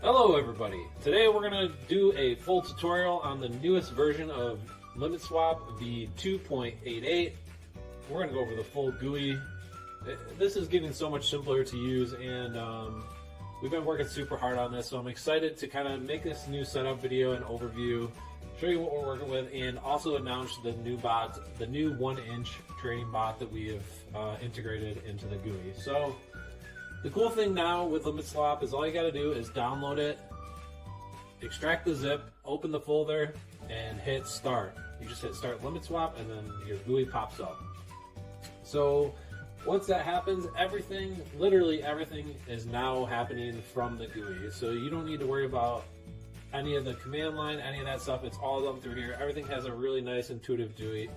Hello everybody! Today we're going to do a full tutorial on the newest version of Uniswap, the 2.88. We're going to go over the full GUI. This is getting so much simpler to use, and we've been working super hard on this, so I'm excited to kind of make this new setup video and overview, show you what we're working with, and also announce the new bot, the new 1-inch trading bot that we have integrated into the GUI. So the cool thing now with Uniswap is all you got to do is download it, extract the zip, open the folder, and hit start. You just hit start Uniswap, and then your GUI pops up. So once that happens, everything, literally everything, is now happening from the GUI. So you don't need to worry about any of the command line, any of that stuff. It's all done through here. Everything has a really nice intuitive GUI,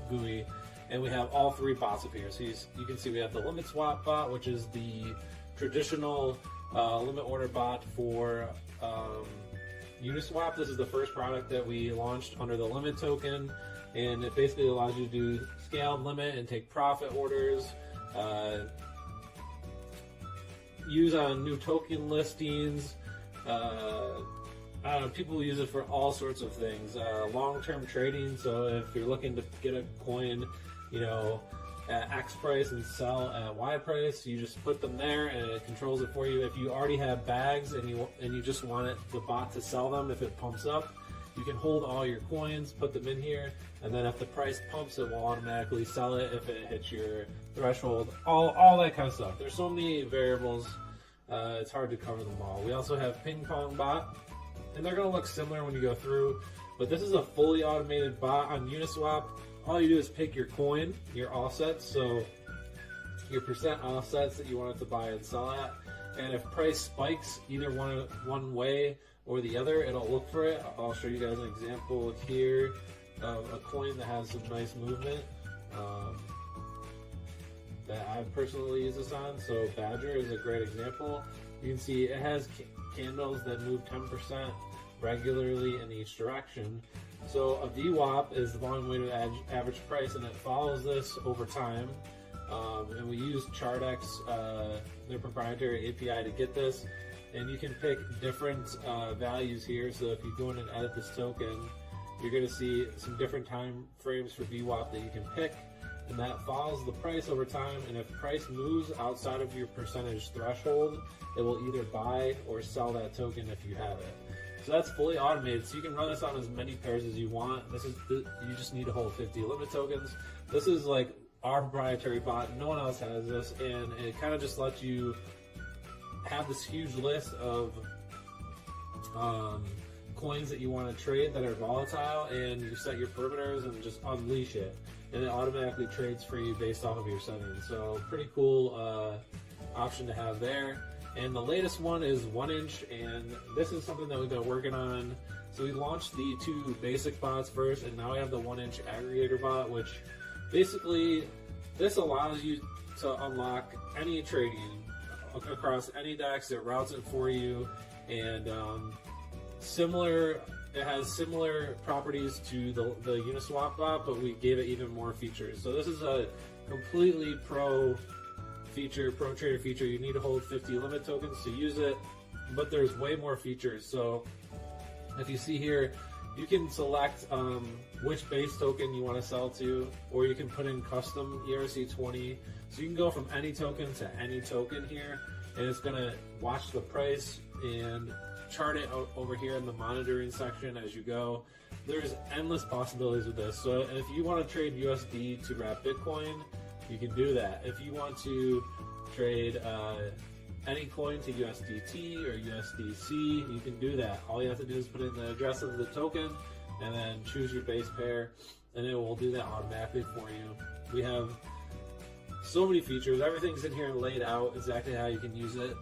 and we have all three bots up here. So you can see we have the Uniswap bot, which is the traditional limit order bot for Uniswap. This is the first product that we launched under the limit token, and it basically allows you to do scaled limit and take profit orders, use on new token listings. I don't know, people use it for all sorts of things. Long-term trading, so if you're looking to get a coin, you know, at X price and sell at Y price, you just put them there and it controls it for you. If you already have bags and you just want the bot to sell them, if it pumps up, you can hold all your coins, put them in here, and then if the price pumps, it will automatically sell it if it hits your threshold. All that kind of stuff. There's so many variables, it's hard to cover them all. We also have ping pong bot, and they're going to look similar when you go through, but this is a fully automated bot on Uniswap. All you do is pick your coin, your offsets, so your percent offsets that you want it to buy and sell at, and if price spikes either one way or the other, it'll look for it. I'll show you guys an example here of a coin that has some nice movement that I personally use this on. So Badger is a great example. You can see it has candles that move 10% regularly in each direction. So a VWAP is the volume weighted average price, and it follows this over time. And we use ChartX, their proprietary API, to get this. And you can pick different values here. So if you go in and edit this token, you're going to see some different time frames for VWAP that you can pick, and that follows the price over time. And if price moves outside of your percentage threshold, it will either buy or sell that token if you have it. So that's fully automated, so you can run this on as many pairs as you want. You just need to hold 50 limit tokens. This is like our proprietary bot. No one else has this, and it kind of just lets you have this huge list of coins that you want to trade that are volatile, and you set your perimeters and just unleash it, and it automatically trades for you based off of your settings. So pretty cool option to have there. And the latest one is 1-inch, and this is something that we've been working on. So we launched the two basic bots first, and now we have the 1-inch aggregator bot, which basically this allows you to unlock any trading across any DEX. It routes it for you, and it has similar properties to the Uniswap bot, but we gave it even more features. So this is a completely pro trader feature. You need to hold 50 limit tokens to use it, but there's way more features. So if you see here, you can select which base token you want to sell to, or you can put in custom ERC20. So you can go from any token to any token here, and it's going to watch the price and chart it over here in the monitoring section as you go. There's endless possibilities with this. So if you want to trade USD to wrap Bitcoin, you can do that. If you want to trade any coin to USDT or USDC, you can do that. All you have to do is put in the address of the token and then choose your base pair, and it will do that automatically for you. We have so many features. Everything's in here laid out exactly how you can use it.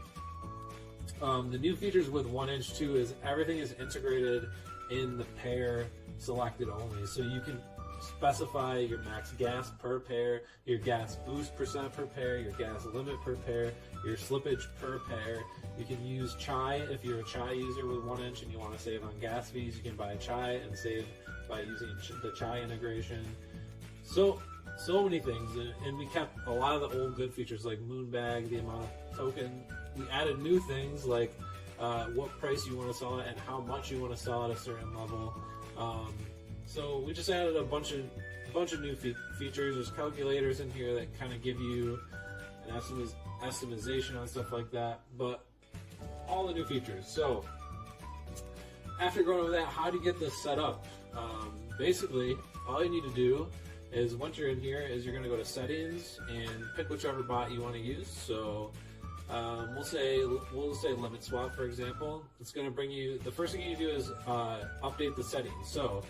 The new features with 1-inch too is everything is integrated in the pair selected only. So you can specify your max gas per pair, your gas boost percent per pair, your gas limit per pair, your slippage per pair. You can use Chai if you're a Chai user with 1-inch and you want to save on gas fees. You can buy Chai and save by using the Chai integration. So many things, and we kept a lot of the old good features like Moonbag, the amount of token. We added new things like what price you want to sell it and how much you want to sell at a certain level. So we just added a bunch of new features. There's calculators in here that kind of give you an estimation on stuff like that, but all the new features. So after going over that, how do you get this set up? Basically, all you need to do is once you're in here is you're going to go to settings and pick whichever bot you want to use. So we'll say limit swap, for example. It's going to bring you, the first thing you do is update the settings. So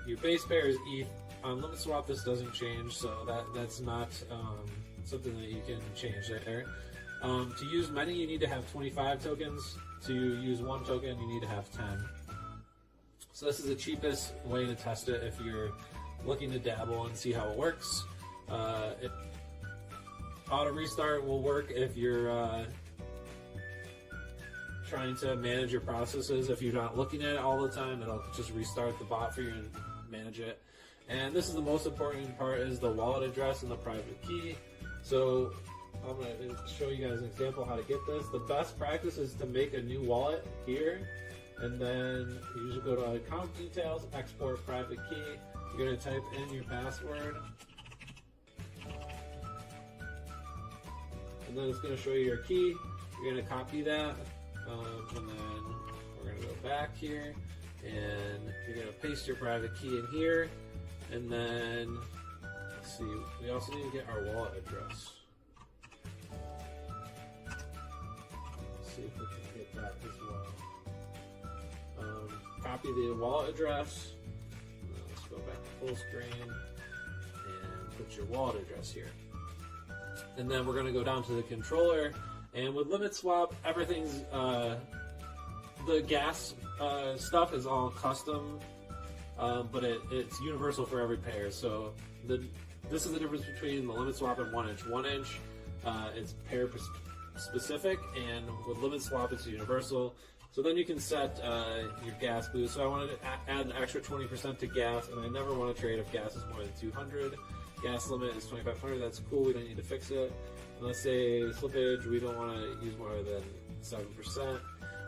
your base pair is ETH. On limit swap, this doesn't change, so that's not something that you can change there. To use many, you need to have 25 tokens. To use one token, you need to have 10. So this is the cheapest way to test it if you're looking to dabble and see how it works. Auto restart will work if you're trying to manage your processes. If you're not looking at it all the time, it'll just restart the bot for you and manage it. And this is the most important part, is the wallet address and the private key. So I'm going to show you guys an example how to get this. The best practice is to make a new wallet here, and then you usually go to account details, export private key. You're going to type in your password, and then it's going to show you your key. You're going to copy that, and then we're going to go back here, and you're going to paste your private key in here, and then let's see, we also need to get our wallet address. Let's see if we can get that as well. Copy the wallet address. Let's go back to full screen and put your wallet address here. And then we're going to go down to the controller. And with limit swap, everything's the gas stuff is all custom, but it's universal for every pair. So this is the difference between the limit swap and 1inch. 1inch, it's pair specific, and with limit swap, it's universal. So then you can set your gas boost. So I wanted to add an extra 20% to gas, and I never want to trade if gas is more than 200. Gas limit is 2,500. That's cool. We don't need to fix it. And let's say slippage, we don't want to use more than 7%.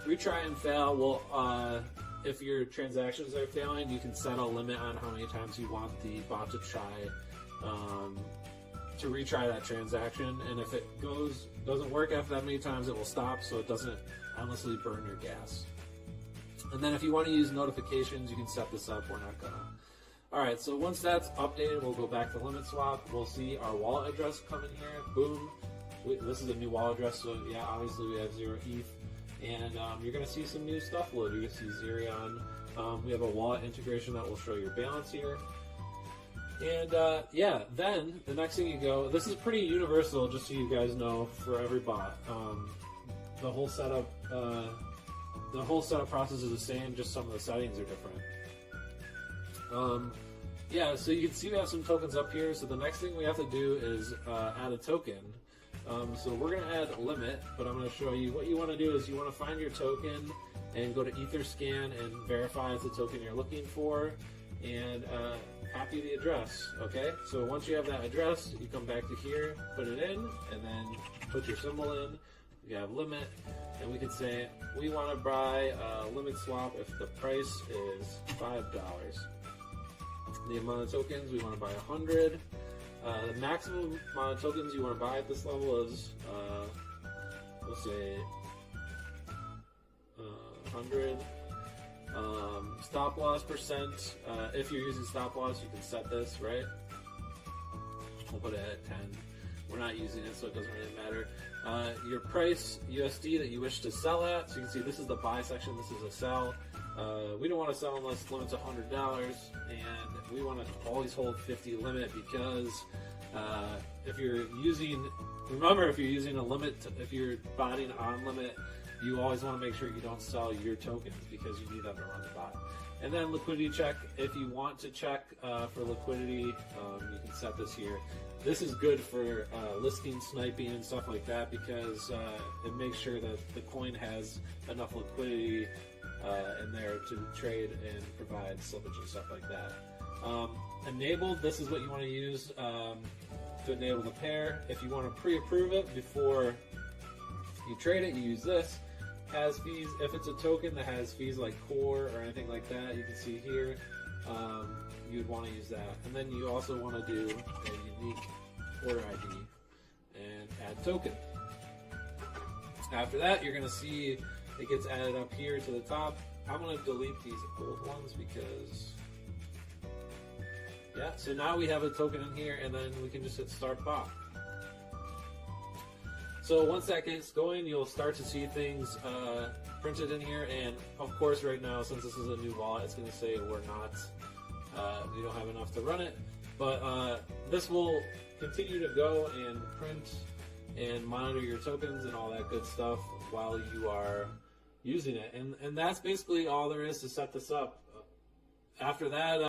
Retry and fail. Well, if your transactions are failing, you can set a limit on how many times you want the bot to try to retry that transaction. And if it doesn't work after that many times, it will stop, so it doesn't endlessly burn your gas. And then if you want to use notifications, you can set this up. We're not gonna. Alright, so once that's updated, we'll go back to limit swap. We'll see our wallet address come in here. Boom. This is a new wallet address, so yeah, obviously we have 0 ETH. And you're going to see some new stuff load. You're going to see Xerion. We have a wallet integration that will show your balance here. And yeah, then the next thing you go, this is pretty universal, just so you guys know, for every bot. The whole setup process is the same, just some of the settings are different. Yeah, so you can see we have some tokens up here. So the next thing we have to do is add a token. So we're going to add a limit, but I'm going to show you what you want to do is you want to find your token and go to Etherscan and verify it's the token you're looking for, and copy the address. Okay, so once you have that address, you come back to here, put it in, and then put your symbol in. You have limit, and we can say we want to buy limit swap if the price is $5. The amount of tokens we want to buy 100. The maximum amount of tokens you want to buy at this level is, we'll say, 100. Stop loss percent. If you're using stop loss, you can set this, right? We'll put it at 10. We're not using it, so it doesn't really matter. Your price, USD, that you wish to sell at. So you can see this is the buy section, this is a sell. We don't want to sell unless the limit's $100, and we want to always hold 50 limit because if you're using a limit, if you're botting on limit, you always want to make sure you don't sell your tokens because you need them to run the bot. And then liquidity check. If you want to check for liquidity, you can set this here. This is good for listing sniping and stuff like that because it makes sure that the coin has enough liquidity in there to trade and provide slippage and stuff like that. Enabled, this is what you want to use to enable the pair. If you want to pre-approve it before you trade it, you use this. has fees. If it's a token that has fees like core or anything like that, you can see here, you'd want to use that. And then you also want to do a unique order ID and add token. After that, you're going to see it gets added up here to the top. I'm going to delete these old ones because, yeah, so now we have a token in here, and then we can just hit start bot. So once that gets going, you'll start to see things printed in here, and of course right now, since this is a new wallet, it's going to say we're not, we don't have enough to run it, but this will continue to go and print and monitor your tokens and all that good stuff while you are using it. And that's basically all there is to set this up. After that,